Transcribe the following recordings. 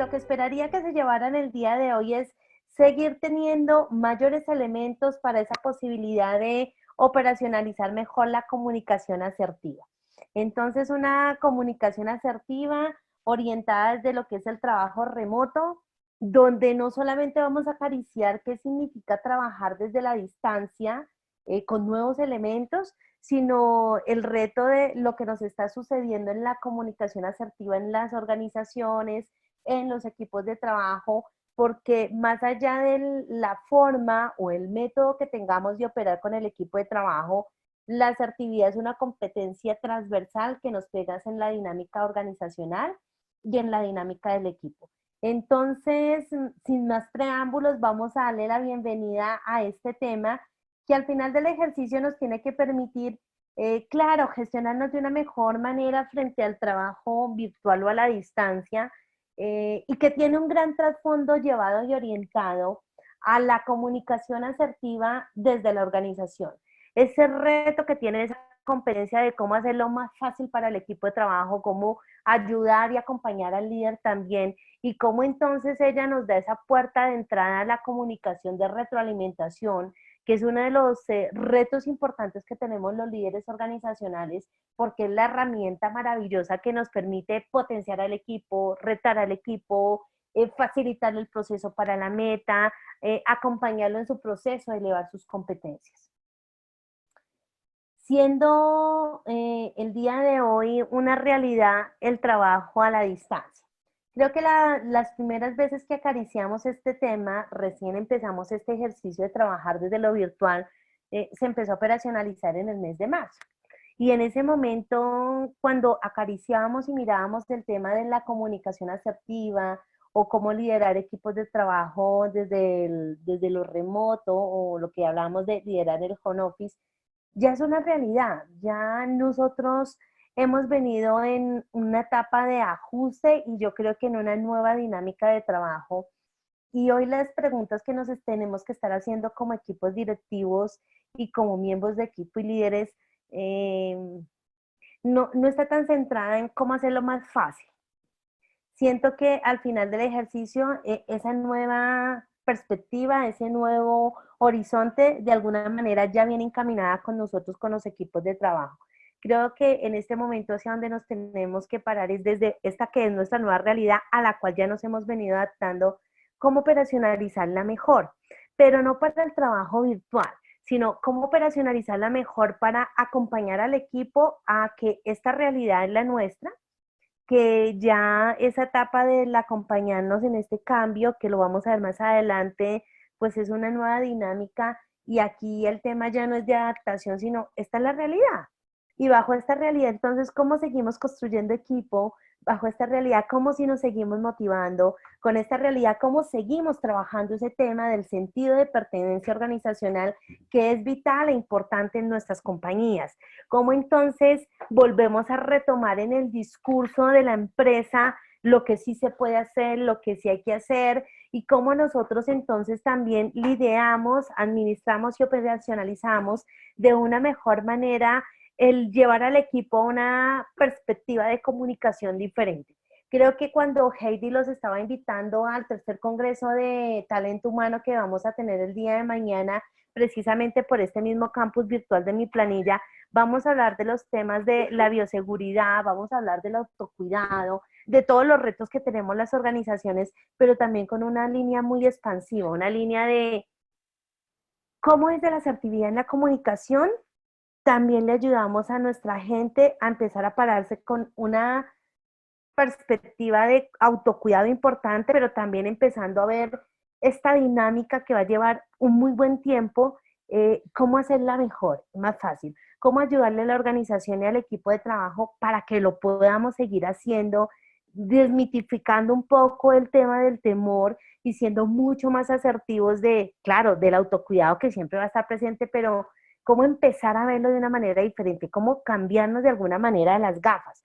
lo que esperaría que se llevaran el día de hoy es seguir teniendo mayores elementos para esa posibilidad de operacionalizar mejor la comunicación asertiva. Entonces, una comunicación asertiva orientada desde lo que es el trabajo remoto, donde no solamente vamos a acariciar qué significa trabajar desde la distancia con nuevos elementos, sino el reto de lo que nos está sucediendo en la comunicación asertiva en las organizaciones, en los equipos de trabajo, porque más allá de la forma o el método que tengamos de operar con el equipo de trabajo, la asertividad es una competencia transversal que nos pega en la dinámica organizacional y en la dinámica del equipo. Entonces, sin más preámbulos, vamos a darle la bienvenida a este tema que al final del ejercicio nos tiene que permitir, claro, gestionarnos de una mejor manera frente al trabajo virtual o a la distancia, y que tiene un gran trasfondo llevado y orientado a la comunicación asertiva desde la organización. Ese reto que tiene esa competencia de cómo hacerlo más fácil para el equipo de trabajo, cómo ayudar y acompañar al líder también, y cómo entonces ella nos da esa puerta de entrada a la comunicación de retroalimentación, que es uno de los retos importantes que tenemos los líderes organizacionales, porque es la herramienta maravillosa que nos permite potenciar al equipo, retar al equipo, facilitar el proceso para la meta, acompañarlo en su proceso, elevar sus competencias. Siendo el día de hoy una realidad el trabajo a la distancia. Creo que las primeras veces que acariciamos este tema, recién empezamos este ejercicio de trabajar desde lo virtual, se empezó a operacionalizar en el mes de marzo. Y en ese momento, cuando acariciábamos y mirábamos el tema de la comunicación asertiva o cómo liderar equipos de trabajo desde lo remoto o lo que hablábamos de liderar el home office, ya es una realidad. Ya nosotros hemos venido en una etapa de ajuste y yo creo que en una nueva dinámica de trabajo. Y hoy las preguntas que nos tenemos que estar haciendo como equipos directivos y como miembros de equipo y líderes, eh, no está tan centrada en cómo hacerlo más fácil. Siento que al final del ejercicio, esa nueva perspectiva, ese nuevo horizonte, de alguna manera ya viene encaminada con nosotros, con los equipos de trabajo. Creo que en este momento hacia donde nos tenemos que parar es desde esta que es nuestra nueva realidad a la cual ya nos hemos venido adaptando, cómo operacionalizarla mejor, pero no para el trabajo virtual, sino cómo operacionalizarla mejor para acompañar al equipo a que esta realidad es la nuestra, que ya esa etapa del acompañarnos en este cambio, que lo vamos a ver más adelante, pues es una nueva dinámica y aquí el tema ya no es de adaptación, sino esta es la realidad. Y bajo esta realidad, entonces, ¿cómo seguimos construyendo equipo? Bajo esta realidad, ¿cómo si nos seguimos motivando? Con esta realidad, ¿cómo seguimos trabajando ese tema del sentido de pertenencia organizacional que es vital e importante en nuestras compañías? ¿Cómo entonces volvemos a retomar en el discurso de la empresa lo que sí se puede hacer, lo que sí hay que hacer, y cómo nosotros entonces también lideamos, administramos y operacionalizamos de una mejor manera el llevar al equipo a una perspectiva de comunicación diferente? Creo que cuando Heidi los estaba invitando al tercer congreso de talento humano que vamos a tener el día de mañana, precisamente por este mismo campus virtual de Mi Planilla, vamos a hablar de los temas de la bioseguridad, vamos a hablar del autocuidado, de todos los retos que tenemos las organizaciones, pero también con una línea muy expansiva, una línea de cómo desde la asertividad en la comunicación también le ayudamos a nuestra gente a empezar a pararse con una perspectiva de autocuidado importante, pero también empezando a ver esta dinámica que va a llevar un muy buen tiempo, cómo hacerla mejor, más fácil, cómo ayudarle a la organización y al equipo de trabajo para que lo podamos seguir haciendo, desmitificando un poco el tema del temor y siendo mucho más asertivos de, claro, del autocuidado que siempre va a estar presente, pero cómo empezar a verlo de una manera diferente, cómo cambiarnos de alguna manera de las gafas.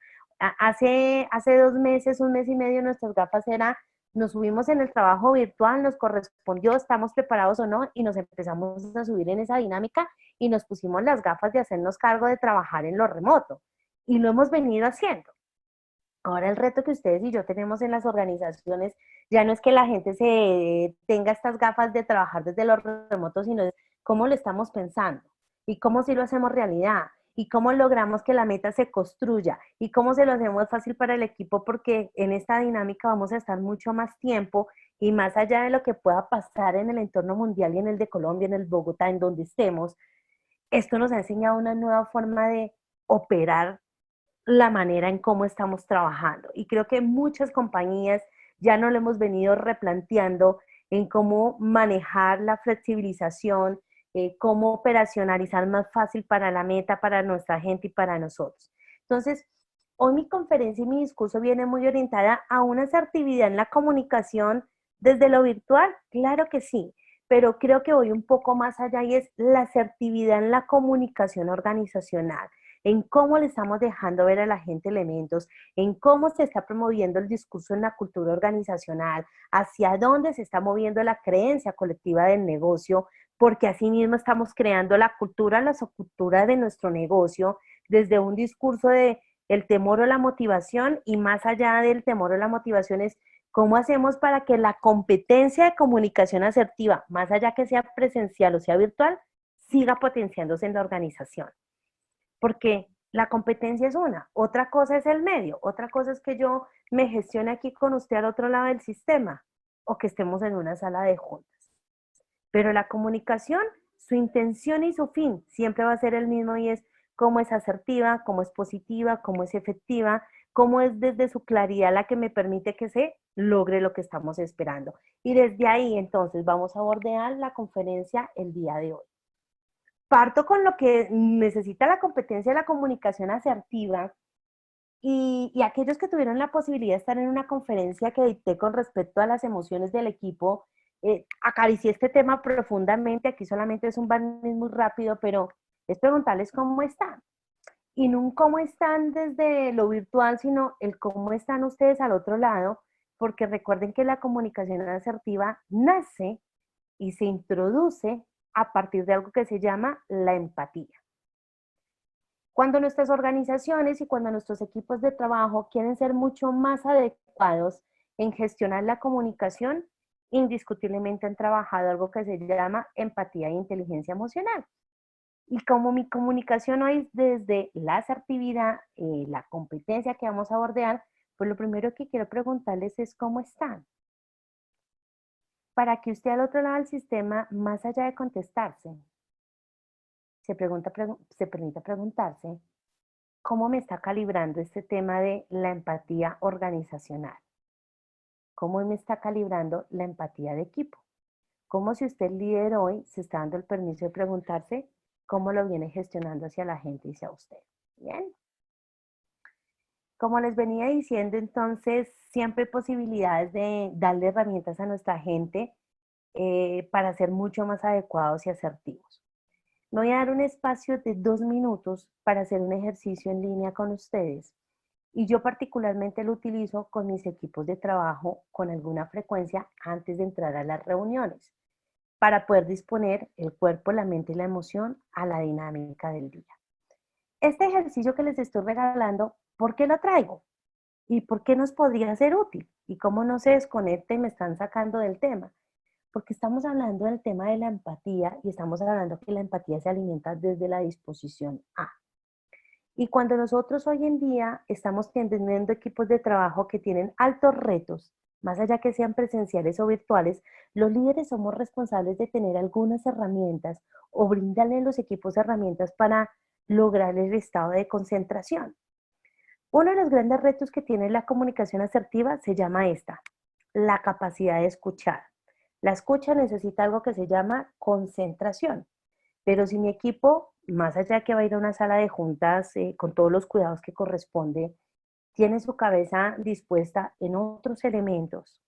Hace 2 meses, un mes y medio, nuestras gafas era, nos subimos en el trabajo virtual, nos correspondió, estamos preparados o no, y nos empezamos a subir en esa dinámica y nos pusimos las gafas de hacernos cargo de trabajar en lo remoto. Y lo hemos venido haciendo. Ahora el reto que ustedes y yo tenemos en las organizaciones ya no es que la gente se tenga estas gafas de trabajar desde los remotos, sino es cómo lo estamos pensando y cómo si lo hacemos realidad y cómo logramos que la meta se construya y cómo se lo hacemos fácil para el equipo porque en esta dinámica vamos a estar mucho más tiempo y más allá de lo que pueda pasar en el entorno mundial y en el de Colombia, en el Bogotá, en donde estemos, esto nos ha enseñado una nueva forma de operar la manera en cómo estamos trabajando. Y creo que muchas compañías ya no lo hemos venido replanteando en cómo manejar la flexibilización, cómo operacionalizar más fácil para la meta, para nuestra gente y para nosotros. Entonces, hoy mi conferencia y mi discurso viene muy orientada a una asertividad en la comunicación desde lo virtual, claro que sí, pero creo que voy un poco más allá y es la asertividad en la comunicación organizacional, en cómo le estamos dejando ver a la gente elementos, en cómo se está promoviendo el discurso en la cultura organizacional, hacia dónde se está moviendo la creencia colectiva del negocio, porque así mismo estamos creando la cultura, la subcultura de nuestro negocio, desde un discurso de el temor o la motivación y más allá del temor o la motivación es cómo hacemos para que la competencia de comunicación asertiva, más allá que sea presencial o sea virtual, siga potenciándose en la organización porque la competencia es una, otra cosa es el medio, otra cosa es que yo me gestione aquí con usted al otro lado del sistema o que estemos en una sala de juntas. Pero la comunicación, su intención y su fin siempre va a ser el mismo y es cómo es asertiva, cómo es positiva, cómo es efectiva, cómo es desde su claridad la que me permite que se logre lo que estamos esperando. Y desde ahí entonces vamos a bordear la conferencia el día de hoy. Parto con lo que necesita la competencia de la comunicación asertiva y aquellos que tuvieron la posibilidad de estar en una conferencia que dicté con respecto a las emociones del equipo, acaricié este tema profundamente, aquí solamente es un barniz muy rápido, pero es preguntarles cómo están. Y no un cómo están desde lo virtual, sino el cómo están ustedes al otro lado, porque recuerden que la comunicación asertiva nace y se introduce a partir de algo que se llama la empatía. Cuando nuestras organizaciones y cuando nuestros equipos de trabajo quieren ser mucho más adecuados en gestionar la comunicación, indiscutiblemente han trabajado algo que se llama empatía e inteligencia emocional. Y como mi comunicación hoy es desde la asertividad, la competencia que vamos a bordear, pues lo primero que quiero preguntarles es cómo están. Para que usted al otro lado del sistema, más allá de contestarse, se permita preguntarse cómo me está calibrando este tema de la empatía organizacional, cómo me está calibrando la empatía de equipo, cómo si usted es líder hoy se está dando el permiso de preguntarse cómo lo viene gestionando hacia la gente y hacia usted. Bien. Como les venía diciendo, entonces siempre hay posibilidades de darle herramientas a nuestra gente para ser mucho más adecuados y asertivos. Me voy a dar un espacio de 2 minutos para hacer un ejercicio en línea con ustedes. Y yo particularmente lo utilizo con mis equipos de trabajo con alguna frecuencia antes de entrar a las reuniones, para poder disponer el cuerpo, la mente y la emoción a la dinámica del día. Este ejercicio que les estoy regalando, ¿por qué lo traigo? ¿Y por qué nos podría ser útil? ¿Y cómo no se desconecta y me están sacando del tema? Porque estamos hablando del tema de la empatía y estamos hablando que la empatía se alimenta desde la disposición a. Y cuando nosotros hoy en día estamos teniendo equipos de trabajo que tienen altos retos, más allá que sean presenciales o virtuales, los líderes somos responsables de tener algunas herramientas o brindarle a los equipos herramientas para lograr el estado de concentración. Uno de los grandes retos que tiene la comunicación asertiva se llama la capacidad de escuchar. La escucha necesita algo que se llama concentración. Pero si mi equipo, más allá de que va a ir a una sala de juntas con todos los cuidados que corresponde, tiene su cabeza dispuesta en otros elementos,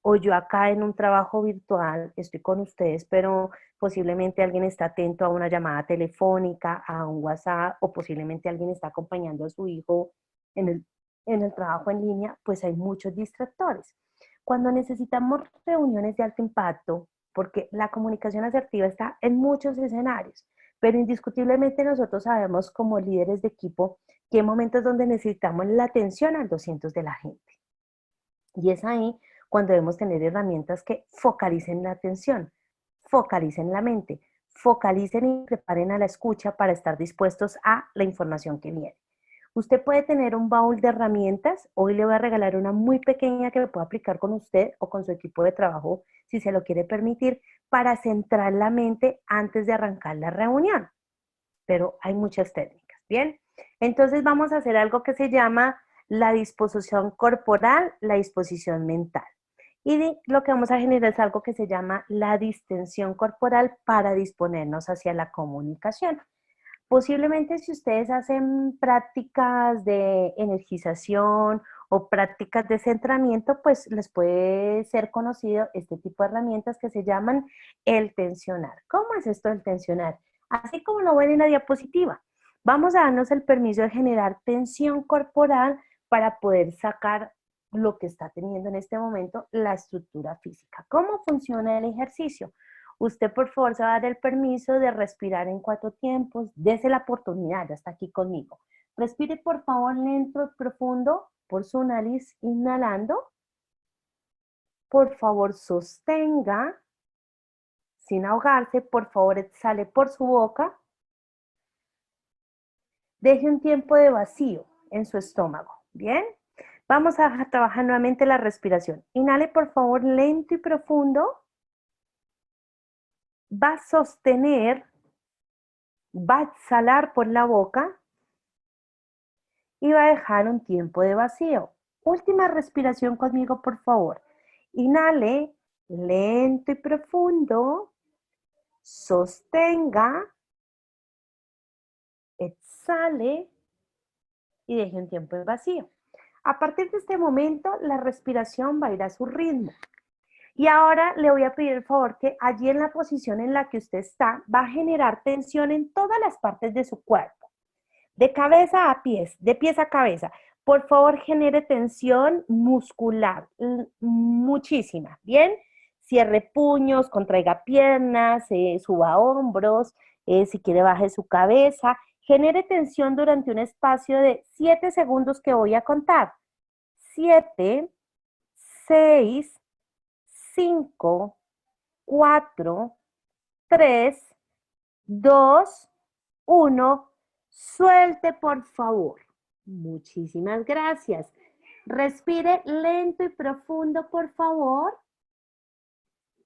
o yo acá en un trabajo virtual estoy con ustedes, pero posiblemente alguien está atento a una llamada telefónica, a un WhatsApp, o posiblemente alguien está acompañando a su hijo en el trabajo en línea, pues hay muchos distractores. Cuando necesitamos reuniones de alto impacto, porque la comunicación asertiva está en muchos escenarios, pero indiscutiblemente nosotros sabemos como líderes de equipo que hay momentos donde necesitamos la atención al 200 de la gente. Y es ahí cuando debemos tener herramientas que focalicen la atención, focalicen la mente, focalicen y preparen a la escucha para estar dispuestos a la información que viene. Usted puede tener un baúl de herramientas. Hoy le voy a regalar una muy pequeña que pueda aplicar con usted o con su equipo de trabajo, si se lo quiere permitir, para centrar la mente antes de arrancar la reunión. Pero hay muchas técnicas, ¿bien? Entonces vamos a hacer algo que se llama la disposición corporal, la disposición mental. Y lo que vamos a generar es algo que se llama la distensión corporal para disponernos hacia la comunicación. Posiblemente si ustedes hacen prácticas de energización o prácticas de centramiento, pues les puede ser conocido este tipo de herramientas que se llaman el tensionar. ¿Cómo es esto del tensionar? Así como lo ven en la diapositiva. Vamos a darnos el permiso de generar tensión corporal para poder sacar lo que está teniendo en este momento la estructura física. ¿Cómo funciona el ejercicio? Usted por favor se va a dar el permiso de respirar en 4 tiempos. Dese la oportunidad, ya está aquí conmigo. Respire por favor lento y profundo por su nariz, inhalando. Por favor sostenga, sin ahogarse. Por favor exhale por su boca. Deje un tiempo de vacío en su estómago. ¿Bien? Vamos a trabajar nuevamente la respiración. Inhale por favor lento y profundo. Va a sostener, va a exhalar por la boca y va a dejar un tiempo de vacío. Última respiración conmigo, por favor. Inhale, lento y profundo. Sostenga, exhale y deje un tiempo de vacío. A partir de este momento, la respiración va a ir a su ritmo. Y ahora le voy a pedir el favor que allí en la posición en la que usted está, va a generar tensión en todas las partes de su cuerpo. De cabeza a pies, de pies a cabeza. Por favor, genere tensión muscular, muchísima, ¿bien? Cierre puños, contraiga piernas, suba hombros, si quiere baje su cabeza. Genere tensión durante un espacio de 7 segundos que voy a contar. 7, 6, 5, 4, 3, 2, 1. Suelte, por favor. Muchísimas gracias. Respire lento y profundo, por favor.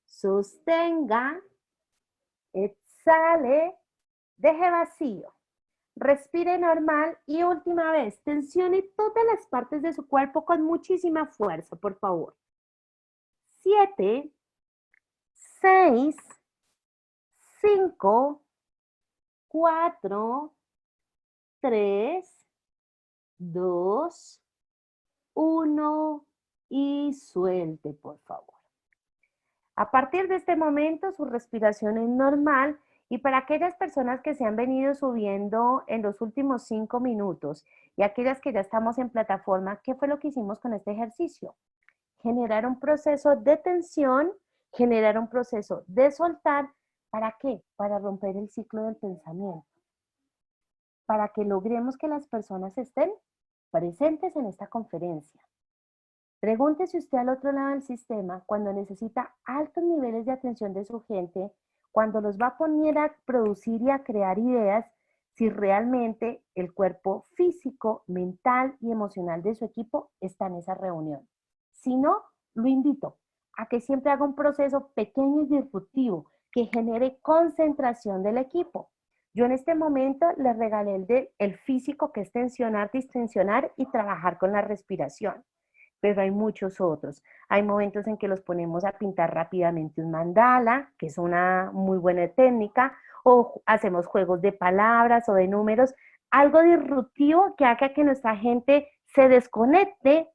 Sostenga. Exhale. Deje vacío. Respire normal y última vez, tensione todas las partes de su cuerpo con muchísima fuerza, por favor. 7, 6, 5, 4, 3, 2, 1 y suelte, por favor. A partir de este momento, su respiración es normal y para aquellas personas que se han venido subiendo en los últimos 5 minutos y aquellas que ya estamos en plataforma, ¿qué fue lo que hicimos con este ejercicio? Generar un proceso de tensión, generar un proceso de soltar. ¿Para qué? Para romper el ciclo del pensamiento. Para que logremos que las personas estén presentes en esta conferencia. Pregúntese usted al otro lado del sistema, cuando necesita altos niveles de atención de su gente, cuando los va a poner a producir y a crear ideas, si realmente el cuerpo físico, mental y emocional de su equipo está en esa reunión. Si no, lo invito a que siempre haga un proceso pequeño y disruptivo que genere concentración del equipo. Yo en este momento les regalé el físico, que es tensionar, distensionar y trabajar con la respiración. Pero hay muchos otros. Hay momentos en que los ponemos a pintar rápidamente un mandala, que es una muy buena técnica, o hacemos juegos de palabras o de números, algo disruptivo que haga que nuestra gente se desconecte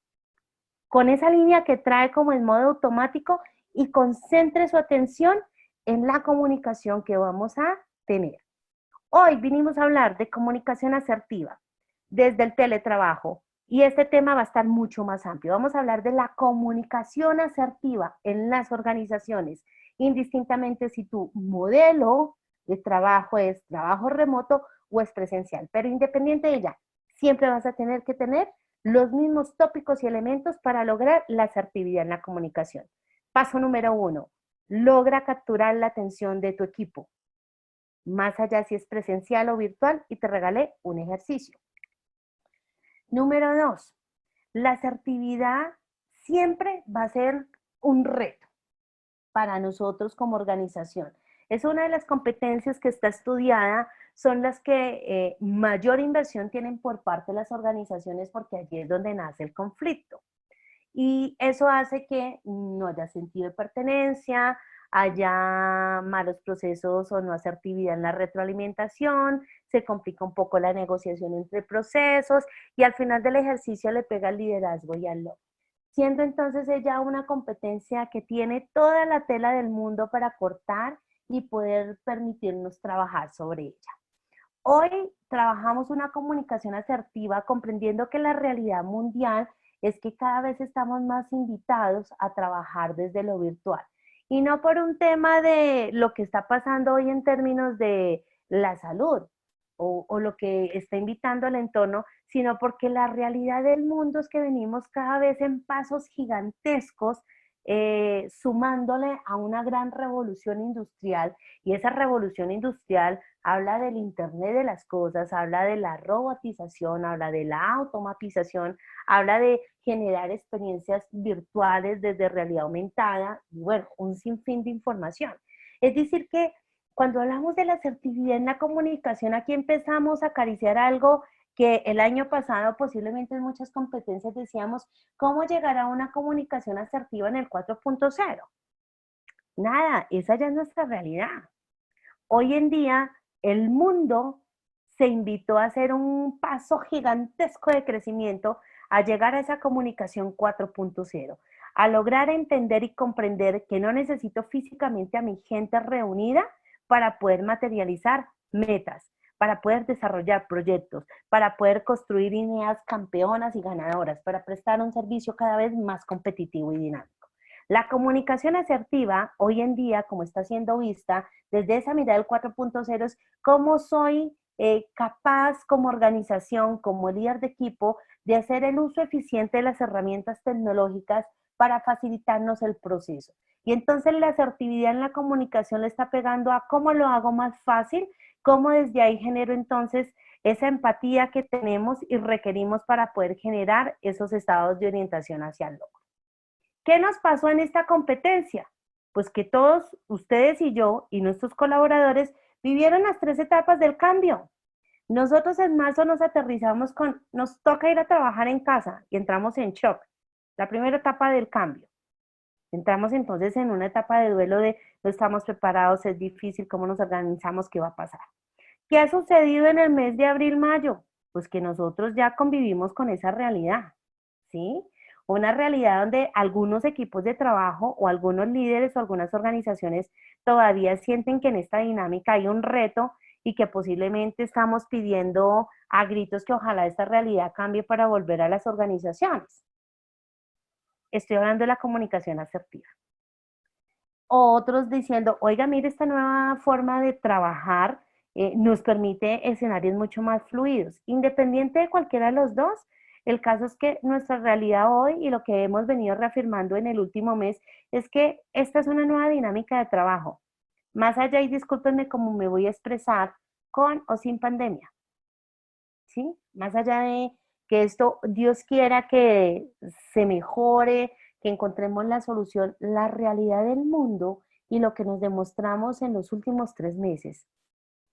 con esa línea que trae como en modo automático y concentre su atención en la comunicación que vamos a tener. Hoy vinimos a hablar de comunicación asertiva desde el teletrabajo y este tema va a estar mucho más amplio. Vamos a hablar de la comunicación asertiva en las organizaciones, indistintamente si tu modelo de trabajo es trabajo remoto o es presencial, pero independiente de ella, siempre vas a tener que tener los mismos tópicos y elementos para lograr la asertividad en la comunicación. Paso número 1, logra capturar la atención de tu equipo, más allá si es presencial o virtual, y te regalé un ejercicio. Número 2, la asertividad siempre va a ser un reto para nosotros como organización. Es una de las competencias que está estudiada, son las que mayor inversión tienen por parte de las organizaciones porque allí es donde nace el conflicto. Y eso hace que no haya sentido de pertenencia, haya malos procesos o no asertividad en la retroalimentación, se complica un poco la negociación entre procesos y al final del ejercicio le pega al liderazgo y al logro. Siendo entonces ella una competencia que tiene toda la tela del mundo para cortar y poder permitirnos trabajar sobre ella. Hoy trabajamos una comunicación asertiva comprendiendo que la realidad mundial es que cada vez estamos más invitados a trabajar desde lo virtual. Y no por un tema de lo que está pasando hoy en términos de la salud o lo que está invitando al entorno, sino porque la realidad del mundo es que venimos cada vez en pasos gigantescos, sumándole a una gran revolución industrial. Y esa revolución industrial habla del Internet de las cosas, habla de la robotización, habla de la automatización, habla de generar experiencias virtuales desde realidad aumentada y bueno, un sinfín de información. Es decir que cuando hablamos de la asertividad en la comunicación, aquí empezamos a acariciar algo que el año pasado posiblemente en muchas competencias decíamos, ¿cómo llegar a una comunicación asertiva en el 4.0? Nada, esa ya es nuestra realidad. Hoy en día el mundo se invitó a hacer un paso gigantesco de crecimiento a llegar a esa comunicación 4.0, a lograr entender y comprender que no necesito físicamente a mi gente reunida para poder materializar metas, para poder desarrollar proyectos, para poder construir ideas campeonas y ganadoras, para prestar un servicio cada vez más competitivo y dinámico. La comunicación asertiva, hoy en día, como está siendo vista, desde esa mirada del 4.0, es cómo soy capaz como organización, como líder de equipo, de hacer el uso eficiente de las herramientas tecnológicas para facilitarnos el proceso. Y entonces la asertividad en la comunicación le está pegando a cómo lo hago más fácil, cómo desde ahí genero entonces esa empatía que tenemos y requerimos para poder generar esos estados de orientación hacia el logro. ¿Qué nos pasó en esta competencia? Pues que todos ustedes y yo y nuestros colaboradores vivieron las 3 etapas del cambio. Nosotros en marzo nos aterrizamos con, nos toca ir a trabajar en casa y entramos en shock. La primera etapa del cambio. Entramos entonces en una etapa de duelo de no estamos preparados, es difícil, cómo nos organizamos, qué va a pasar. ¿Qué ha sucedido en el mes de abril, mayo? Pues que nosotros ya convivimos con esa realidad, ¿sí? Una realidad donde algunos equipos de trabajo o algunos líderes o algunas organizaciones todavía sienten que en esta dinámica hay un reto y que posiblemente estamos pidiendo a gritos que ojalá esta realidad cambie para volver a las organizaciones. Estoy hablando de la comunicación asertiva. Otros diciendo, oiga, mire, esta nueva forma de trabajar nos permite escenarios mucho más fluidos. Independiente de cualquiera de los dos, el caso es que nuestra realidad hoy y lo que hemos venido reafirmando en el último mes es que esta es una nueva dinámica de trabajo. Más allá, y discúlpenme cómo me voy a expresar, con o sin pandemia. ¿Sí? Más allá de que esto, Dios quiera que se mejore, que encontremos la solución, la realidad del mundo y lo que nos demostramos en los últimos 3 meses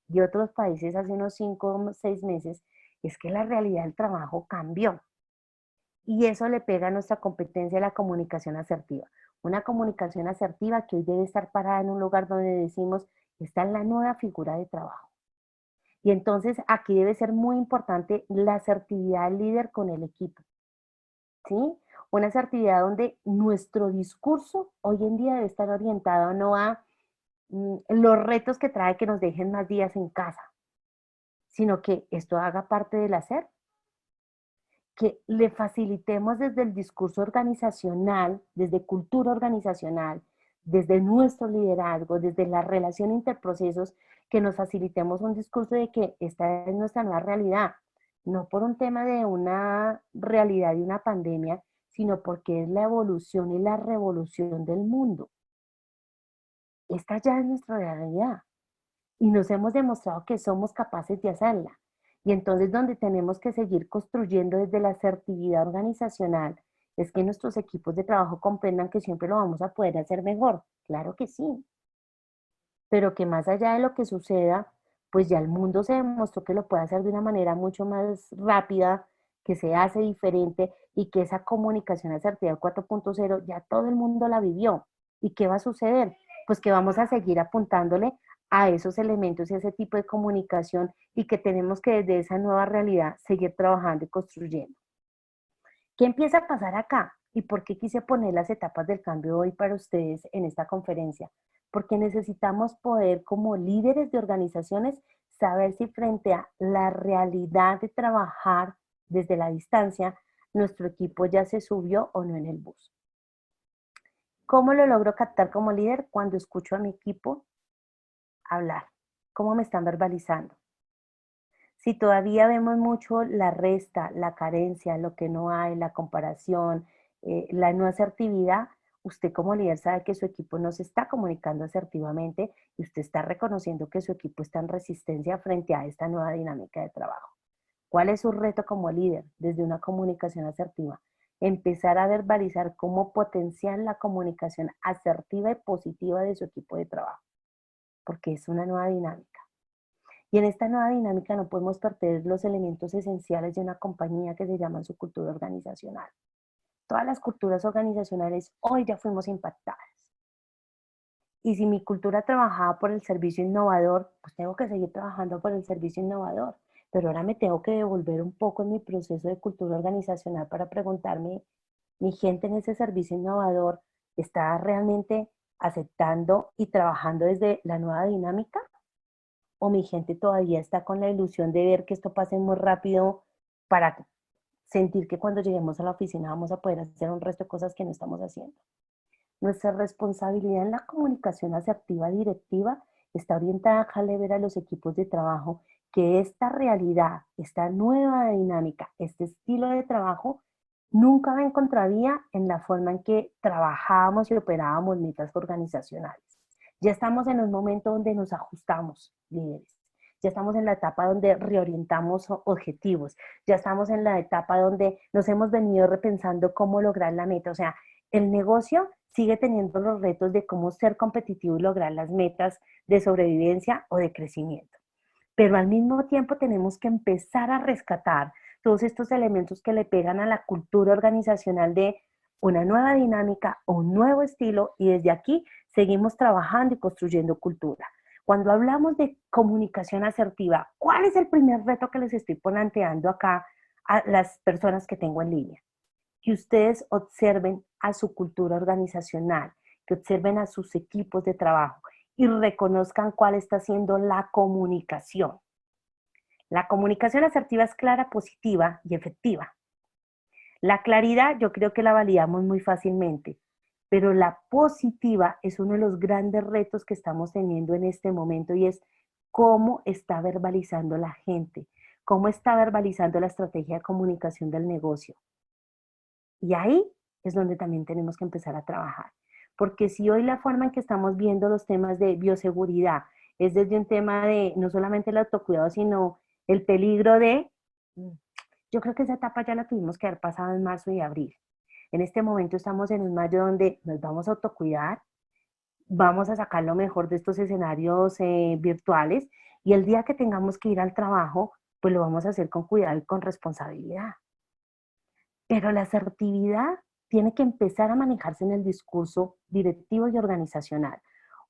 y otros países hace unos 5 o 6 meses, es que la realidad del trabajo cambió. Y eso le pega a nuestra competencia de la comunicación asertiva. Una comunicación asertiva que hoy debe estar parada en un lugar donde decimos, esta es la nueva figura de trabajo. Y entonces aquí debe ser muy importante la asertividad del líder con el equipo. ¿Sí? Una asertividad donde nuestro discurso hoy en día debe estar orientado no a los retos que trae que nos dejen más días en casa, sino que esto haga parte del hacer, que le facilitemos desde el discurso organizacional, desde cultura organizacional, desde nuestro liderazgo, desde la relación interprocesos, que nos facilitemos un discurso de que esta es nuestra nueva realidad, no por un tema de una realidad de una pandemia, sino porque es la evolución y la revolución del mundo. Esta ya es nuestra realidad y nos hemos demostrado que somos capaces de hacerla. Y entonces donde tenemos que seguir construyendo desde la asertividad organizacional es que nuestros equipos de trabajo comprendan que siempre lo vamos a poder hacer mejor. Claro que sí, pero que más allá de lo que suceda, pues ya el mundo se demostró que lo puede hacer de una manera mucho más rápida, que se hace diferente y que esa comunicación asertiva 4.0 ya todo el mundo la vivió. ¿Y qué va a suceder? Pues que vamos a seguir apuntándole a esos elementos y a ese tipo de comunicación y que tenemos que desde esa nueva realidad seguir trabajando y construyendo. ¿Qué empieza a pasar acá? ¿Y por qué quise poner las etapas del cambio hoy para ustedes en esta conferencia? Porque necesitamos poder, como líderes de organizaciones, saber si frente a la realidad de trabajar desde la distancia, nuestro equipo ya se subió o no en el bus. ¿Cómo lo logro captar como líder? Cuando escucho a mi equipo hablar. ¿Cómo me están verbalizando? Si todavía vemos mucho la resta, la carencia, lo que no hay, la comparación, la no asertividad, usted como líder sabe que su equipo no se está comunicando asertivamente y usted está reconociendo que su equipo está en resistencia frente a esta nueva dinámica de trabajo. ¿Cuál es su reto como líder desde una comunicación asertiva? Empezar a verbalizar cómo potenciar la comunicación asertiva y positiva de su equipo de trabajo, porque es una nueva dinámica. Y en esta nueva dinámica no podemos perder los elementos esenciales de una compañía que se llaman su cultura organizacional. Todas las culturas organizacionales hoy ya fuimos impactadas. Y si mi cultura trabajaba por el servicio innovador, pues tengo que seguir trabajando por el servicio innovador. Pero ahora me tengo que devolver un poco en mi proceso de cultura organizacional para preguntarme, ¿mi gente en ese servicio innovador está realmente aceptando y trabajando desde la nueva dinámica? ¿O mi gente todavía está con la ilusión de ver que esto pase muy rápido para sentir que cuando lleguemos a la oficina vamos a poder hacer un resto de cosas que no estamos haciendo? Nuestra responsabilidad en la comunicación asertiva directiva está orientada a dejarle ver a los equipos de trabajo que esta realidad, esta nueva dinámica, este estilo de trabajo nunca va en contravía en la forma en que trabajábamos y operábamos metas organizacionales. Ya estamos en un momento donde nos ajustamos, líderes. Ya estamos en la etapa donde reorientamos objetivos. Ya estamos en la etapa donde nos hemos venido repensando cómo lograr la meta. O sea, el negocio sigue teniendo los retos de cómo ser competitivo y lograr las metas de sobrevivencia o de crecimiento. Pero al mismo tiempo tenemos que empezar a rescatar todos estos elementos que le pegan a la cultura organizacional de una nueva dinámica o un nuevo estilo y desde aquí seguimos trabajando y construyendo cultura. Cuando hablamos de comunicación asertiva, ¿cuál es el primer reto que les estoy planteando acá a las personas que tengo en línea? Que ustedes observen a su cultura organizacional, que observen a sus equipos de trabajo y reconozcan cuál está siendo la comunicación. La comunicación asertiva es clara, positiva y efectiva. La claridad yo creo que la validamos muy fácilmente, pero la positiva es uno de los grandes retos que estamos teniendo en este momento y es cómo está verbalizando la gente, cómo está verbalizando la estrategia de comunicación del negocio. Y ahí es donde también tenemos que empezar a trabajar. Porque si hoy la forma en que estamos viendo los temas de bioseguridad es desde un tema de no solamente el autocuidado, sino el peligro de, yo creo que esa etapa ya la tuvimos que haber pasado en marzo y abril. En este momento estamos en un mayo donde nos vamos a autocuidar, vamos a sacar lo mejor de estos escenarios virtuales y el día que tengamos que ir al trabajo, pues lo vamos a hacer con cuidado y con responsabilidad. Pero la asertividad tiene que empezar a manejarse en el discurso directivo y organizacional.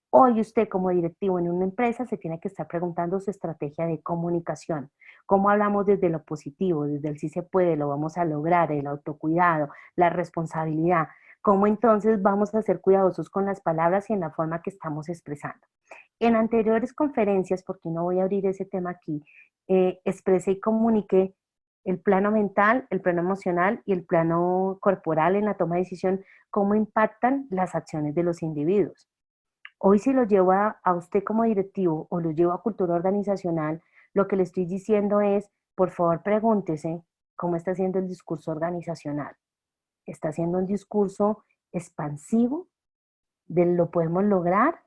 Hoy usted como directivo en una empresa se tiene que estar preguntando su estrategia de comunicación. ¿Cómo hablamos desde lo positivo, desde el sí se puede, lo vamos a lograr, el autocuidado, la responsabilidad? ¿Cómo entonces vamos a ser cuidadosos con las palabras y en la forma que estamos expresando? En anteriores conferencias, porque no voy a abrir ese tema aquí, expresé y comuniqué el plano mental, el plano emocional y el plano corporal en la toma de decisión, cómo impactan las acciones de los individuos. Hoy si lo llevo a usted como directivo o lo llevo a cultura organizacional, lo que le estoy diciendo es, por favor, pregúntese cómo está haciendo el discurso organizacional. ¿Está haciendo un discurso expansivo de lo podemos lograr?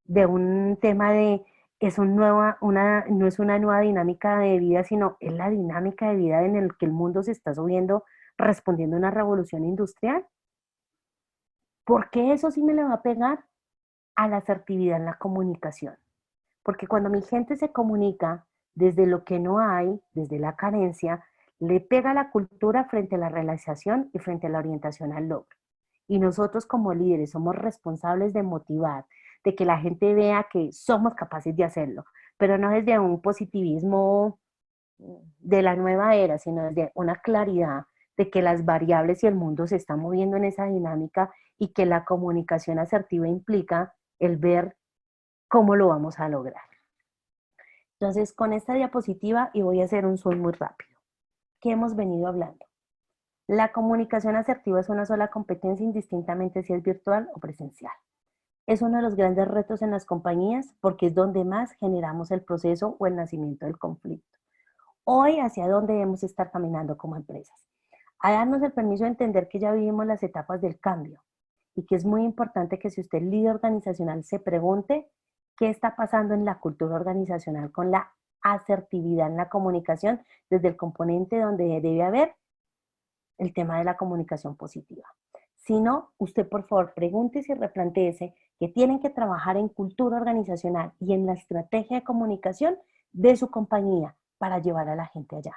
De un tema de, no es una nueva dinámica de vida, sino es la dinámica de vida en el que el mundo se está subiendo respondiendo a una revolución industrial. ¿Por qué eso sí me le va a pegar? A la asertividad en la comunicación. Porque cuando mi gente se comunica desde lo que no hay, desde la carencia, le pega la cultura frente a la realización y frente a la orientación al logro. Y nosotros como líderes somos responsables de motivar, de que la gente vea que somos capaces de hacerlo, pero no desde un positivismo de la nueva era, sino desde una claridad de que las variables y el mundo se están moviendo en esa dinámica y que la comunicación asertiva implica el ver cómo lo vamos a lograr. Entonces, con esta diapositiva, y voy a hacer un zoom muy rápido, ¿qué hemos venido hablando? La comunicación asertiva es una sola competencia indistintamente si es virtual o presencial. Es uno de los grandes retos en las compañías porque es donde más generamos el proceso o el nacimiento del conflicto. Hoy, ¿hacia dónde debemos estar caminando como empresas? A darnos el permiso de entender que ya vivimos las etapas del cambio y que es muy importante que si usted es líder organizacional se pregunte qué está pasando en la cultura organizacional con la asertividad en la comunicación desde el componente donde debe haber el tema de la comunicación positiva. Si no, usted por favor pregúntese y replantéese que tienen que trabajar en cultura organizacional y en la estrategia de comunicación de su compañía para llevar a la gente allá.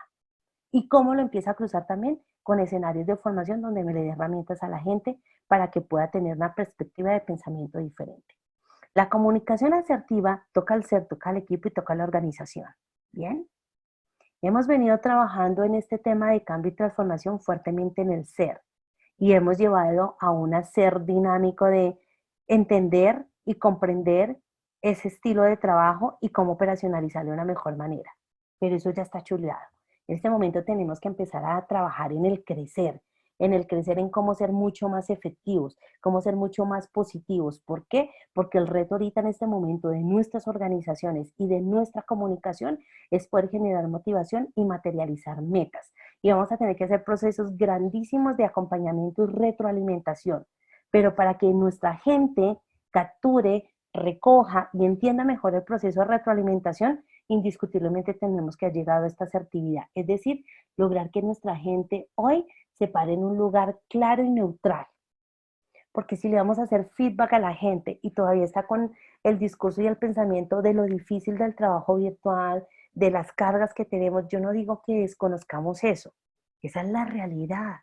Y cómo lo empieza a cruzar también con escenarios de formación donde me le dé herramientas a la gente para que pueda tener una perspectiva de pensamiento diferente. La comunicación asertiva toca al ser, toca al equipo y toca a la organización. ¿Bien? Hemos venido trabajando en este tema de cambio y transformación fuertemente en el ser y hemos llevado a un ser dinámico de entender y comprender ese estilo de trabajo y cómo operacionalizarlo de una mejor manera. Pero eso ya está chuleado. En este momento tenemos que empezar a trabajar en el crecer en cómo ser mucho más efectivos, cómo ser mucho más positivos. ¿Por qué? Porque el reto ahorita en este momento de nuestras organizaciones y de nuestra comunicación es poder generar motivación y materializar metas. Y vamos a tener que hacer procesos grandísimos de acompañamiento y retroalimentación. Pero para que nuestra gente capture, recoja y entienda mejor el proceso de retroalimentación, indiscutiblemente tenemos que haber llegado a esta asertividad. Es decir, lograr que nuestra gente hoy se pare en un lugar claro y neutral. Porque si le vamos a hacer feedback a la gente y todavía está con el discurso y el pensamiento de lo difícil del trabajo virtual, de las cargas que tenemos, yo no digo que desconozcamos eso. Esa es la realidad.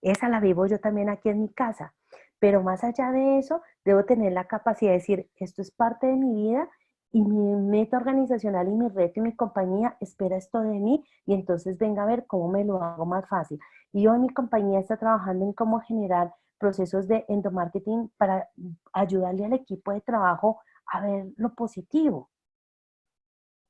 Esa la vivo yo también aquí en mi casa. Pero más allá de eso, debo tener la capacidad de decir, esto es parte de mi vida y mi meta organizacional y mi reto y mi compañía espera esto de mí y entonces venga a ver cómo me lo hago más fácil. Y hoy mi compañía está trabajando en cómo generar procesos de endomarketing para ayudarle al equipo de trabajo a ver lo positivo.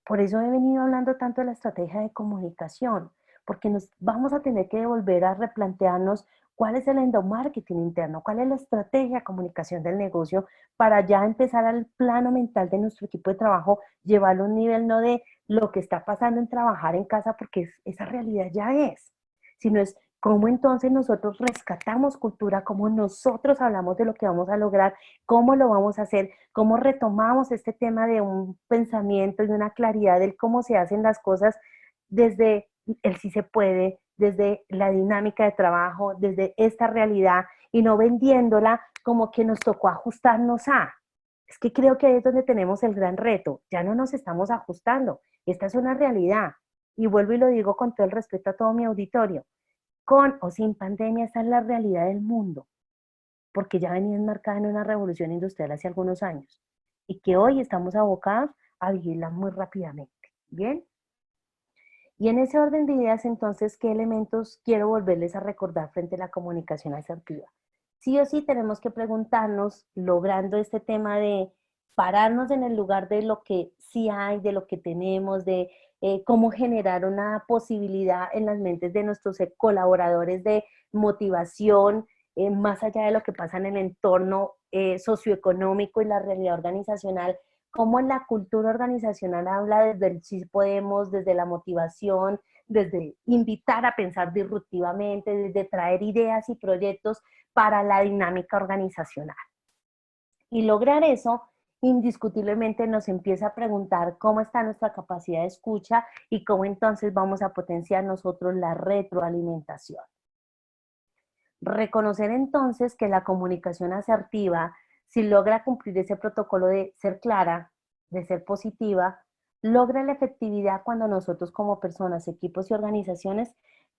Por eso he venido hablando tanto de la estrategia de comunicación, porque nos vamos a tener que volver a replantearnos cuál es el endomarketing interno, cuál es la estrategia de comunicación del negocio para ya empezar al plano mental de nuestro equipo de trabajo, llevarlo a un nivel no de lo que está pasando en trabajar en casa, porque esa realidad ya es, sino es cómo entonces nosotros rescatamos cultura, cómo nosotros hablamos de lo que vamos a lograr, cómo lo vamos a hacer, cómo retomamos este tema de un pensamiento y una claridad del cómo se hacen las cosas desde el sí se puede, desde la dinámica de trabajo, desde esta realidad y no vendiéndola como que nos tocó ajustarnos a. Es que creo que ahí es donde tenemos el gran reto. Ya no nos estamos ajustando. Esta es una realidad. Y vuelvo y lo digo con todo el respeto a todo mi auditorio. Con o sin pandemia, esta es la realidad del mundo porque ya venía enmarcada en una revolución industrial hace algunos años y que hoy estamos abocados a vigilar muy rápidamente. ¿Bien? Y en ese orden de ideas, entonces, ¿qué elementos quiero volverles a recordar frente a la comunicación asertiva? Sí o sí tenemos que preguntarnos, logrando este tema de pararnos en el lugar de lo que sí hay, de lo que tenemos, de cómo generar una posibilidad en las mentes de nuestros colaboradores de motivación, más allá de lo que pasa en el entorno socioeconómico y la realidad organizacional, cómo la cultura organizacional habla desde el sí podemos, desde la motivación, desde invitar a pensar disruptivamente, desde traer ideas y proyectos para la dinámica organizacional. Y lograr eso indiscutiblemente nos empieza a preguntar cómo está nuestra capacidad de escucha y cómo entonces vamos a potenciar nosotros la retroalimentación. Reconocer entonces que la comunicación asertiva, si logra cumplir ese protocolo de ser clara, de ser positiva, logra la efectividad cuando nosotros como personas, equipos y organizaciones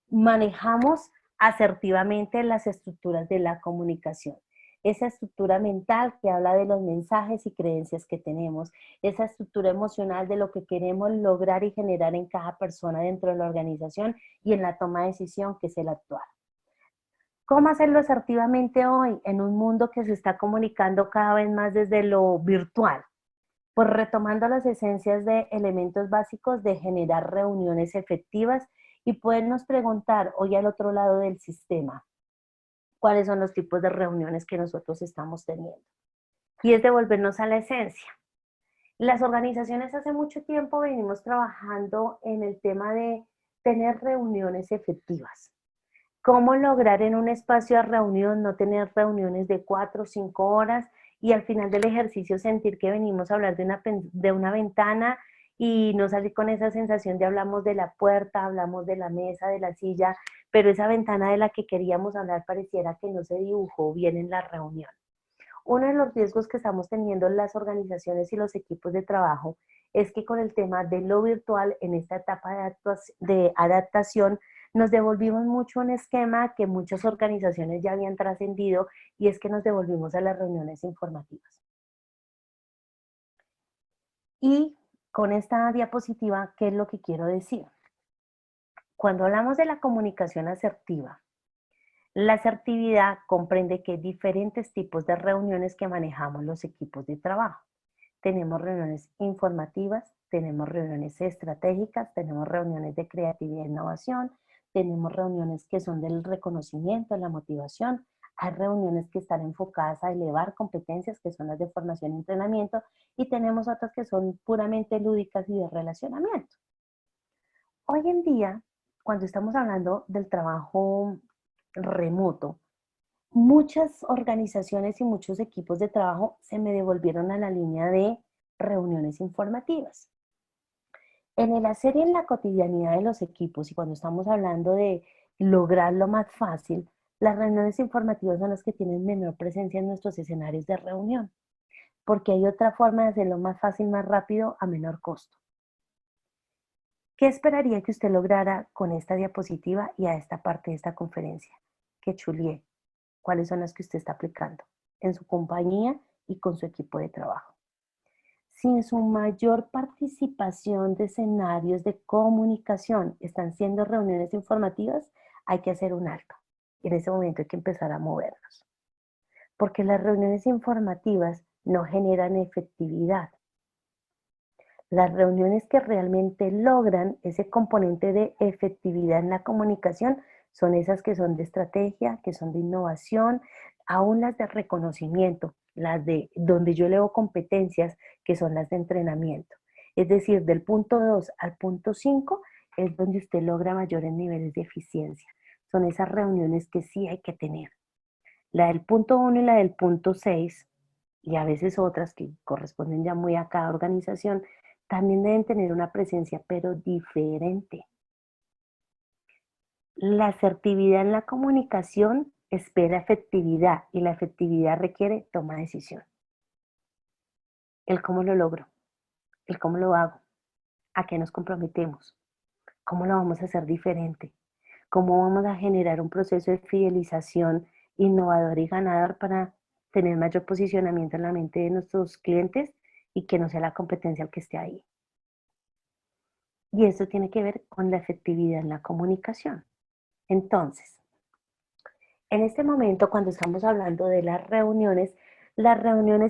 manejamos asertivamente las estructuras de la comunicación. Esa estructura mental que habla de los mensajes y creencias que tenemos, esa estructura emocional de lo que queremos lograr y generar en cada persona dentro de la organización y en la toma de decisión que es el actuar. ¿Cómo hacerlo asertivamente hoy en un mundo que se está comunicando cada vez más desde lo virtual? Pues retomando las esencias de elementos básicos de generar reuniones efectivas y podernos preguntar hoy al otro lado del sistema, ¿cuáles son los tipos de reuniones que nosotros estamos teniendo? Y es devolvernos a la esencia. Las organizaciones hace mucho tiempo venimos trabajando en el tema de tener reuniones efectivas. ¿Cómo lograr en un espacio de reunión no tener reuniones de 4 o 5 horas y al final del ejercicio sentir que venimos a hablar de una ventana y no salir con esa sensación de hablamos de la puerta, hablamos de la mesa, de la silla, pero esa ventana de la que queríamos hablar pareciera que no se dibujó bien en la reunión? Uno de los riesgos que estamos teniendo las organizaciones y los equipos de trabajo es que con el tema de lo virtual en esta etapa de adaptación nos devolvimos mucho un esquema que muchas organizaciones ya habían trascendido y es que nos devolvimos a las reuniones informativas. Y con esta diapositiva, ¿qué es lo que quiero decir? Cuando hablamos de la comunicación asertiva, la asertividad comprende que hay diferentes tipos de reuniones que manejamos los equipos de trabajo. Tenemos reuniones informativas, tenemos reuniones estratégicas, tenemos reuniones de creatividad e innovación, tenemos reuniones que son del reconocimiento, la motivación, hay reuniones que están enfocadas a elevar competencias, que son las de formación y entrenamiento, y tenemos otras que son puramente lúdicas y de relacionamiento. Hoy en día, cuando estamos hablando del trabajo remoto, muchas organizaciones y muchos equipos de trabajo se me devolvieron a la línea de reuniones informativas. En el hacer y en la cotidianidad de los equipos, y cuando estamos hablando de lograrlo más fácil, las reuniones informativas son las que tienen menor presencia en nuestros escenarios de reunión, porque hay otra forma de hacerlo más fácil, más rápido, a menor costo. ¿Qué esperaría que usted lograra con esta diapositiva y a esta parte de esta conferencia? Que chulié. ¿Cuáles son las que usted está aplicando en su compañía y con su equipo de trabajo? Sin su mayor participación de escenarios de comunicación, están siendo reuniones informativas, hay que hacer un alto. Y en ese momento hay que empezar a movernos. Porque las reuniones informativas no generan efectividad. Las reuniones que realmente logran ese componente de efectividad en la comunicación son esas que son de estrategia, que son de innovación, aún las de reconocimiento, las de donde yo elevo competencias, que son las de entrenamiento. Es decir, del punto 2 al punto 5 es donde usted logra mayores niveles de eficiencia. Son esas reuniones que sí hay que tener. La del punto 1 y la del punto 6, y a veces otras que corresponden ya muy a cada organización, también deben tener una presencia, pero diferente. La asertividad en la comunicación espera efectividad y la efectividad requiere toma de decisión. El cómo lo logro, el cómo lo hago, a qué nos comprometemos, cómo lo vamos a hacer diferente, cómo vamos a generar un proceso de fidelización innovador y ganador para tener mayor posicionamiento en la mente de nuestros clientes y que no sea la competencia el que esté ahí. Y eso tiene que ver con la efectividad en la comunicación. Entonces, en este momento, cuando estamos hablando de las reuniones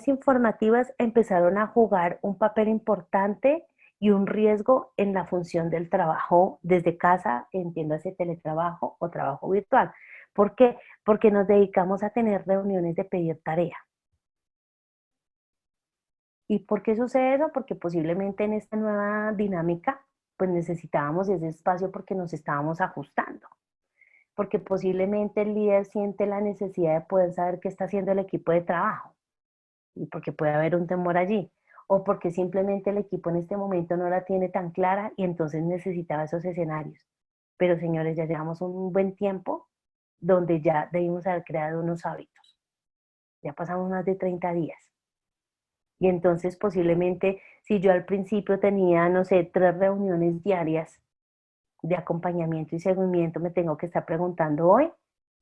informativas empezaron a jugar un papel importante y un riesgo en la función del trabajo desde casa, entiéndase teletrabajo o trabajo virtual. ¿Por qué? Porque nos dedicamos a tener reuniones de pedir tarea. ¿Y por qué sucede eso? Porque posiblemente en esta nueva dinámica, pues necesitábamos ese espacio porque nos estábamos ajustando. Porque posiblemente el líder siente la necesidad de poder saber qué está haciendo el equipo de trabajo y porque puede haber un temor allí. O porque simplemente el equipo en este momento no la tiene tan clara y entonces necesitaba esos escenarios. Pero señores, ya llevamos un buen tiempo donde ya debimos haber creado unos hábitos. Ya pasamos más de 30 días. Y entonces posiblemente si yo al principio tenía, no sé, 3 reuniones diarias de acompañamiento y seguimiento, me tengo que estar preguntando hoy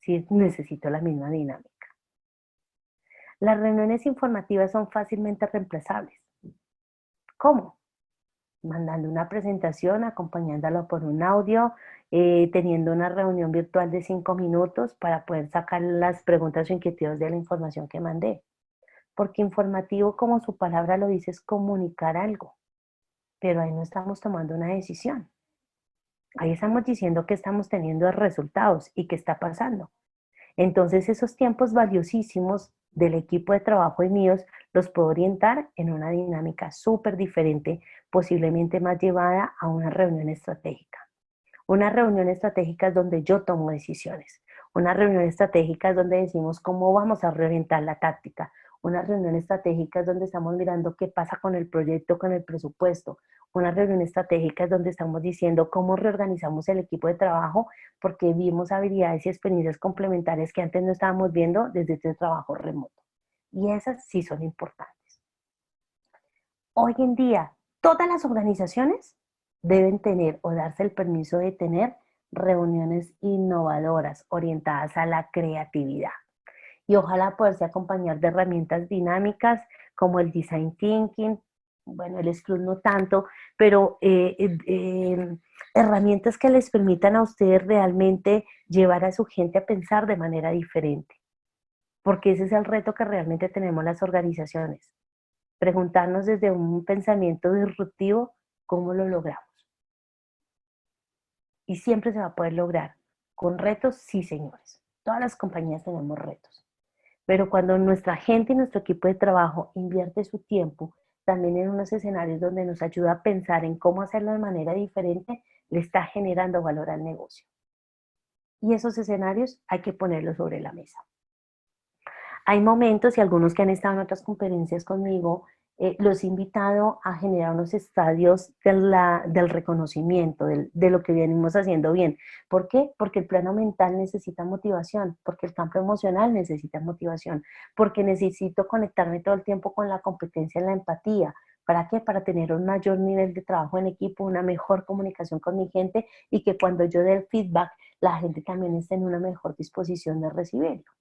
si necesito la misma dinámica. Las reuniones informativas son fácilmente reemplazables. ¿Cómo? Mandando una presentación, acompañándolo por un audio, teniendo una reunión virtual de 5 minutos para poder sacar las preguntas o inquietudes de la información que mandé. Porque informativo, como su palabra lo dice, es comunicar algo, pero ahí no estamos tomando una decisión. Ahí estamos diciendo que estamos teniendo resultados y qué está pasando. Entonces esos tiempos valiosísimos del equipo de trabajo y míos los puedo orientar en una dinámica súper diferente, posiblemente más llevada a una reunión estratégica. Una reunión estratégica es donde yo tomo decisiones. Una reunión estratégica es donde decimos cómo vamos a reorientar la táctica. Una reunión estratégica es donde estamos mirando qué pasa con el proyecto, con el presupuesto. Una reunión estratégica es donde estamos diciendo cómo reorganizamos el equipo de trabajo porque vimos habilidades y experiencias complementarias que antes no estábamos viendo desde este trabajo remoto. Y esas sí son importantes. Hoy en día, todas las organizaciones deben tener o darse el permiso de tener reuniones innovadoras orientadas a la creatividad. Y ojalá poderse acompañar de herramientas dinámicas como el design thinking, bueno, el Scrum no tanto, pero herramientas que les permitan a ustedes realmente llevar a su gente a pensar de manera diferente. Porque ese es el reto que realmente tenemos las organizaciones. Preguntarnos desde un pensamiento disruptivo cómo lo logramos. Y siempre se va a poder lograr. Con retos, sí, señores. Todas las compañías tenemos retos. Pero cuando nuestra gente y nuestro equipo de trabajo invierte su tiempo también en unos escenarios donde nos ayuda a pensar en cómo hacerlo de manera diferente, le está generando valor al negocio. Y esos escenarios hay que ponerlos sobre la mesa. Hay momentos, y algunos que han estado en otras conferencias conmigo, los he invitado a generar unos estadios del reconocimiento, de lo que venimos haciendo bien. ¿Por qué? Porque el plano mental necesita motivación, porque el campo emocional necesita motivación, porque necesito conectarme todo el tiempo con la competencia en la empatía. ¿Para qué? Para tener un mayor nivel de trabajo en equipo, una mejor comunicación con mi gente y que cuando yo dé el feedback, la gente también esté en una mejor disposición de recibirlo.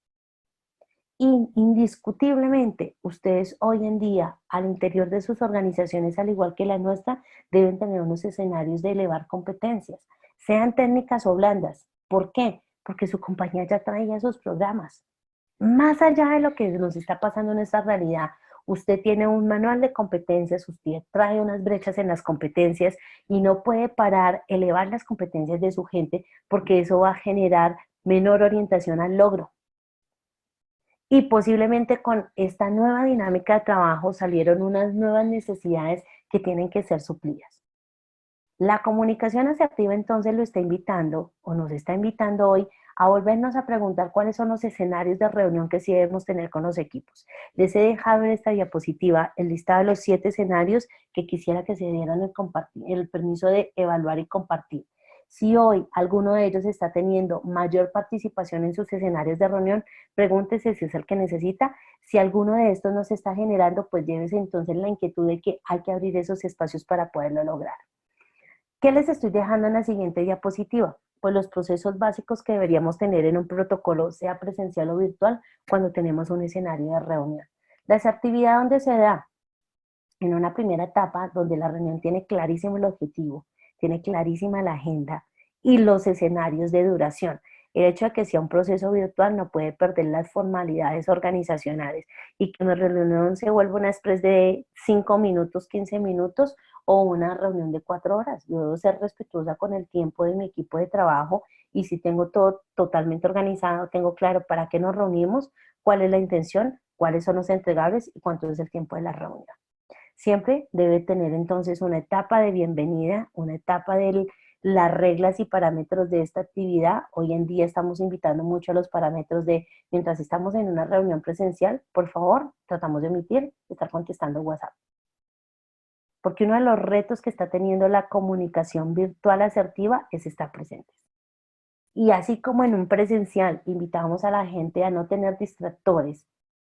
Indiscutiblemente, ustedes hoy en día, al interior de sus organizaciones, al igual que la nuestra, deben tener unos escenarios de elevar competencias, sean técnicas o blandas. ¿Por qué? Porque su compañía ya traía esos programas. Más allá de lo que nos está pasando en esta realidad, usted tiene un manual de competencias, usted trae unas brechas en las competencias y no puede parar elevar las competencias de su gente porque eso va a generar menor orientación al logro. Y posiblemente con esta nueva dinámica de trabajo salieron unas nuevas necesidades que tienen que ser suplidas. La comunicación asertiva entonces lo está invitando, o nos está invitando hoy, a volvernos a preguntar cuáles son los escenarios de reunión que sí debemos tener con los equipos. Les he dejado en esta diapositiva el listado de los 7 escenarios que quisiera que se dieran el permiso de evaluar y compartir. Si hoy alguno de ellos está teniendo mayor participación en sus escenarios de reunión, pregúntese si es el que necesita. Si alguno de estos no se está generando, pues llévese entonces la inquietud de que hay que abrir esos espacios para poderlo lograr. ¿Qué les estoy dejando en la siguiente diapositiva? Pues los procesos básicos que deberíamos tener en un protocolo, sea presencial o virtual, cuando tenemos un escenario de reunión. La asertividad, ¿dónde se da? En una primera etapa donde la reunión tiene clarísimo el objetivo, tiene clarísima la agenda y los escenarios de duración. El hecho de que sea un proceso virtual no puede perder las formalidades organizacionales y que una reunión se vuelva una express de 5 minutos, 15 minutos o una reunión de 4 horas. Yo debo ser respetuosa con el tiempo de mi equipo de trabajo y si tengo todo totalmente organizado, tengo claro para qué nos reunimos, cuál es la intención, cuáles son los entregables y cuánto es el tiempo de la reunión. Siempre debe tener entonces una etapa de bienvenida, una etapa de las reglas y parámetros de esta actividad. Hoy en día estamos invitando mucho a los parámetros de, mientras estamos en una reunión presencial, por favor, tratamos de omitir estar contestando WhatsApp. Porque uno de los retos que está teniendo la comunicación virtual asertiva es estar presentes. Y así como en un presencial invitamos a la gente a no tener distractores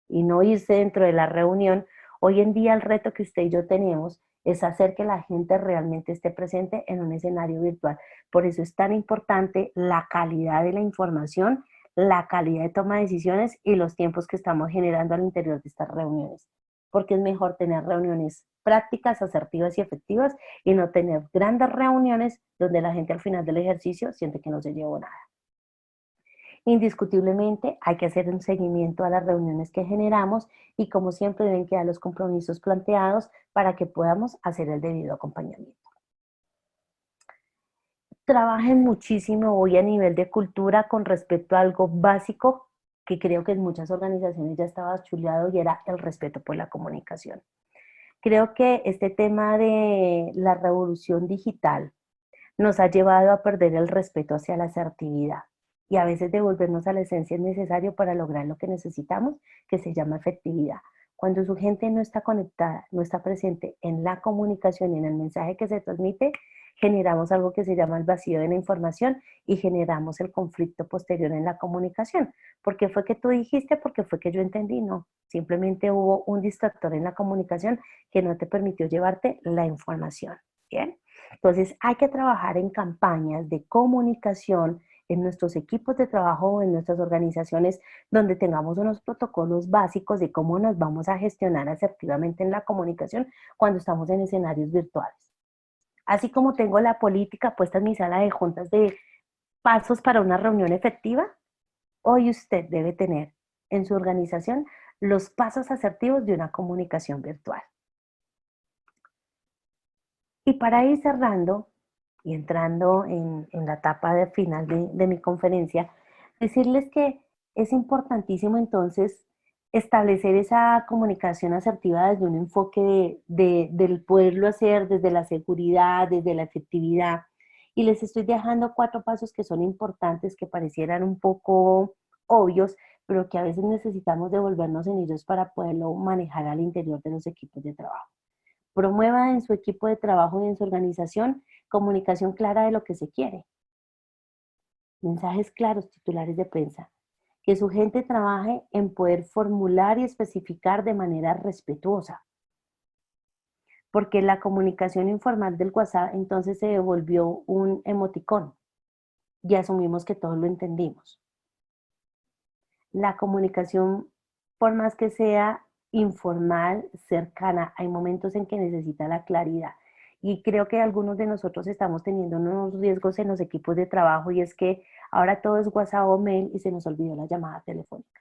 y no irse dentro de la reunión, hoy en día el reto que usted y yo tenemos es hacer que la gente realmente esté presente en un escenario virtual. Por eso es tan importante la calidad de la información, la calidad de toma de decisiones y los tiempos que estamos generando al interior de estas reuniones. Porque es mejor tener reuniones prácticas, asertivas y efectivas y no tener grandes reuniones donde la gente al final del ejercicio siente que no se llevó nada. Indiscutiblemente hay que hacer un seguimiento a las reuniones que generamos y como siempre deben quedar los compromisos planteados para que podamos hacer el debido acompañamiento. Trabajen muchísimo hoy a nivel de cultura con respecto a algo básico que creo que en muchas organizaciones ya estaba chuleado y era el respeto por la comunicación. Creo que este tema de la revolución digital nos ha llevado a perder el respeto hacia la asertividad y a veces devolvernos a la esencia es necesario para lograr lo que necesitamos, que se llama efectividad. Cuando su gente no está conectada, no está presente en la comunicación y en el mensaje que se transmite, generamos algo que se llama el vacío de la información y generamos el conflicto posterior en la comunicación. ¿Por qué fue que tú dijiste? Porque fue que yo entendí, no. Simplemente hubo un distractor en la comunicación que no te permitió llevarte la información. ¿Bien? Entonces hay que trabajar en campañas de comunicación en nuestros equipos de trabajo, en nuestras organizaciones, donde tengamos unos protocolos básicos de cómo nos vamos a gestionar asertivamente en la comunicación cuando estamos en escenarios virtuales. Así como tengo la política puesta en mi sala de juntas de pasos para una reunión efectiva, hoy usted debe tener en su organización los pasos asertivos de una comunicación virtual. Y para ir cerrando y entrando en la etapa de final de mi conferencia, decirles que es importantísimo entonces establecer esa comunicación asertiva desde un enfoque del poderlo hacer desde la seguridad, desde la efectividad. Y les estoy dejando 4 pasos que son importantes, que parecieran un poco obvios, pero que a veces necesitamos devolvernos en ellos para poderlo manejar al interior de los equipos de trabajo. Promueva en su equipo de trabajo y en su organización comunicación clara de lo que se quiere. Mensajes claros, titulares de prensa. Que su gente trabaje en poder formular y especificar de manera respetuosa. Porque la comunicación informal del WhatsApp entonces se volvió un emoticón y asumimos que todos lo entendimos. La comunicación, por más que sea informal, cercana, hay momentos en que necesita la claridad. Y creo que algunos de nosotros estamos teniendo unos riesgos en los equipos de trabajo y es que ahora todo es WhatsApp o mail y se nos olvidó la llamada telefónica.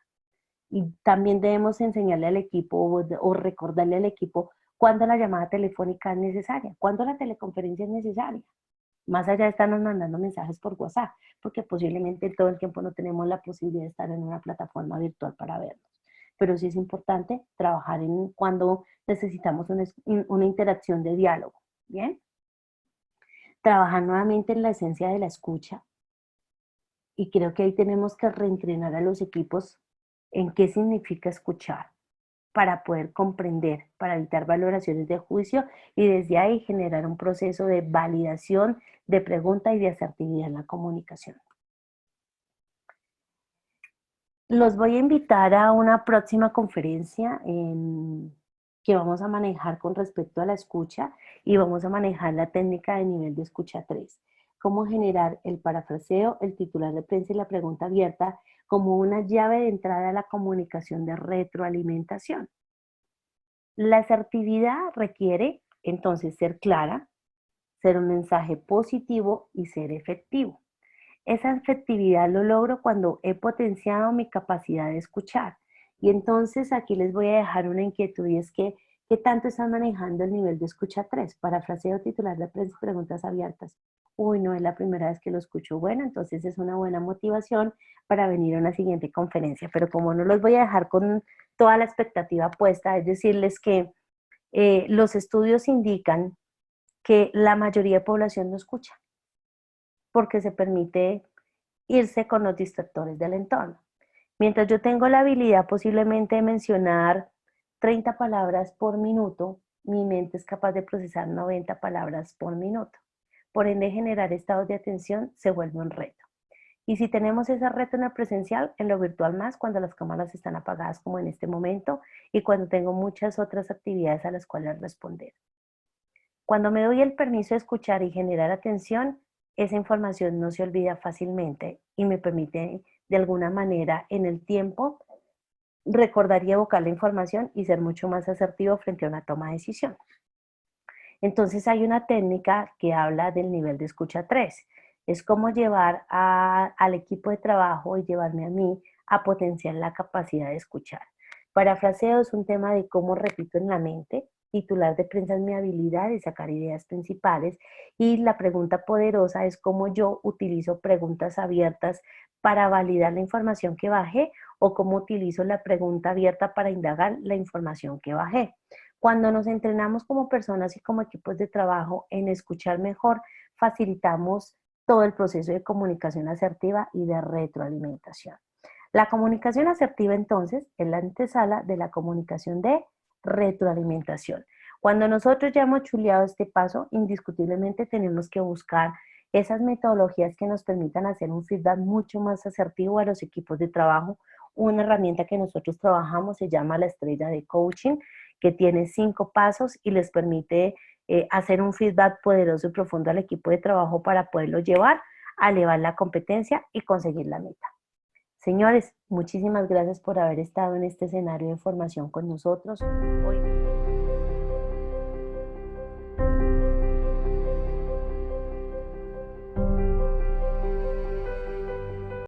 Y también debemos enseñarle al equipo o recordarle al equipo cuándo la llamada telefónica es necesaria, cuándo la teleconferencia es necesaria. Más allá de estarnos mandando mensajes por WhatsApp, porque posiblemente todo el tiempo no tenemos la posibilidad de estar en una plataforma virtual para vernos. Pero sí es importante trabajar en cuando necesitamos una interacción de diálogo. ¿Bien? Trabajar nuevamente en la esencia de la escucha. Y creo que ahí tenemos que reentrenar a los equipos en qué significa escuchar para poder comprender, para evitar valoraciones de juicio y desde ahí generar un proceso de validación, de pregunta y de asertividad en la comunicación. Los voy a invitar a una próxima conferencia que vamos a manejar con respecto a la escucha y vamos a manejar la técnica de nivel de escucha 3. Cómo generar el parafraseo, el titular de prensa y la pregunta abierta como una llave de entrada a la comunicación de retroalimentación. La asertividad requiere entonces ser clara, ser un mensaje positivo y ser efectivo. Esa efectividad lo logro cuando he potenciado mi capacidad de escuchar. Y entonces aquí les voy a dejar una inquietud y es que, ¿qué tanto están manejando el nivel de escucha 3? Parafraseo, titular de prensa, preguntas abiertas. Uy, no es la primera vez que lo escucho. Bueno, entonces es una buena motivación para venir a una siguiente conferencia. Pero como no los voy a dejar con toda la expectativa puesta, es decirles que los estudios indican que la mayoría de población no escucha, porque se permite irse con los distractores del entorno. Mientras yo tengo la habilidad posiblemente de mencionar 30 palabras por minuto, mi mente es capaz de procesar 90 palabras por minuto. Por ende, generar estados de atención se vuelve un reto. Y si tenemos ese reto en la presencial, en lo virtual más, cuando las cámaras están apagadas como en este momento y cuando tengo muchas otras actividades a las cuales responder. Cuando me doy el permiso de escuchar y generar atención, esa información no se olvida fácilmente y me permite de alguna manera en el tiempo recordar y evocar la información y ser mucho más asertivo frente a una toma de decisión. Entonces hay una técnica que habla del nivel de escucha 3. Es como llevar al equipo de trabajo y llevarme a mí a potenciar la capacidad de escuchar. Parafraseo es un tema de cómo repito en la mente. Titular de prensa es mi habilidad de sacar ideas principales y la pregunta poderosa es cómo yo utilizo preguntas abiertas para validar la información que bajé o cómo utilizo la pregunta abierta para indagar la información que bajé. Cuando nos entrenamos como personas y como equipos de trabajo en escuchar mejor, facilitamos todo el proceso de comunicación asertiva y de retroalimentación. La comunicación asertiva entonces es la antesala de la comunicación de retroalimentación. Cuando nosotros ya hemos chuleado este paso, indiscutiblemente tenemos que buscar esas metodologías que nos permitan hacer un feedback mucho más asertivo a los equipos de trabajo. Una herramienta que nosotros trabajamos se llama la estrella de coaching, que tiene 5 pasos y les permite hacer un feedback poderoso y profundo al equipo de trabajo para poderlo llevar a elevar la competencia y conseguir la meta. Señores, muchísimas gracias por haber estado en este escenario de formación con nosotros. Hoy